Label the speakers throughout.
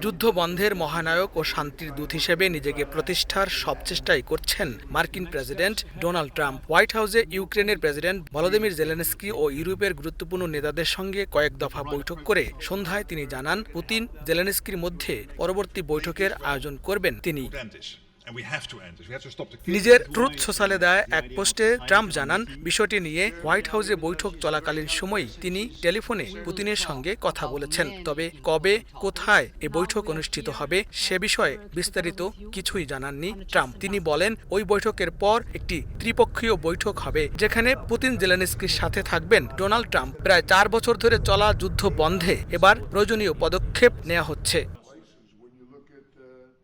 Speaker 1: যুদ্ধ বন্ধের মহানায়ক ও শান্তির দূত হিসেবে নিজেকে প্রতিষ্ঠার সব চেষ্টাই করছেন মার্কিন প্রেসিডেন্ট ডোনাল্ড ট্রাম্প। হোয়াইট হাউসে ইউক্রেনের প্রেসিডেন্ট ভলোদিমির জেলেনস্কি ও ইউরোপের গুরুত্বপূর্ণ নেতাদের সঙ্গে কয়েক দফা বৈঠক করে সন্ধ্যায় তিনি জানান, পুতিন জেলেনস্কির মধ্যে পরবর্তী বৈঠকের আয়োজন করবেন তিনি। নিজের ট্রুথ সোশ্যালে দেয়া এক পোস্টে ট্রাম্প জানান, বিষয়টি নিয়ে হোয়াইট হাউসে বৈঠক চলাকালীন সময়ই তিনি টেলিফোনে পুতিনের সঙ্গে কথা বলেছেন। তবে কবে, কোথায় এ বৈঠক অনুষ্ঠিত হবে সে বিষয়ে বিস্তারিত কিছুই জানাননি ট্রাম্প। তিনি বলেন, ওই বৈঠকের পর একটি ত্রিপক্ষীয় বৈঠক হবে, যেখানে পুতিন জেলেনস্কির সাথে থাকবেন ডোনাল্ড ট্রাম্প। প্রায় 4 বছর ধরে চলা যুদ্ধ বন্ধে এবার প্রয়োজনীয় পদক্ষেপ নেওয়া হচ্ছে।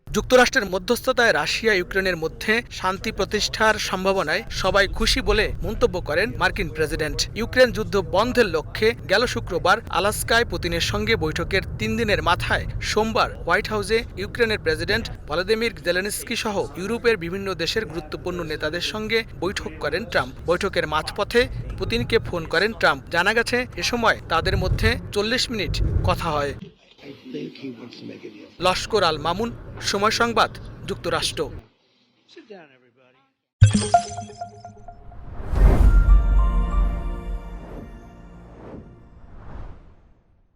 Speaker 1: যুক্তরাষ্ট্রের মধ্যস্থতায় রাশিয়া ইউক্রেনের মধ্যে শান্তি প্রতিষ্ঠার সম্ভাবনায় সবাই খুশি বলে মন্তব্য করেন মার্কিন প্রেসিডেন্ট। ইউক্রেন যুদ্ধ বন্ধের লক্ষ্যে গেল শুক্রবার আলাস্কায় পুতিনের সঙ্গে বৈঠকের 3 দিনের মাথায় সোমবার হোয়াইট হাউসে ইউক্রেনের প্রেসিডেন্ট ভলোদিমির জেলেনস্কি সহ ইউরোপের বিভিন্ন দেশের গুরুত্বপূর্ণ নেতাদের সঙ্গে বৈঠক করেন ট্রাম্প। বৈঠকের মাঝপথে পুতিনকে ফোন করেন ট্রাম্প। জানা গেছে, এ সময় তাদের মধ্যে 40 মিনিট কথা হয়। লস্কর আল মামুন, সময় সংবাদ, যুক্তরাষ্ট্র।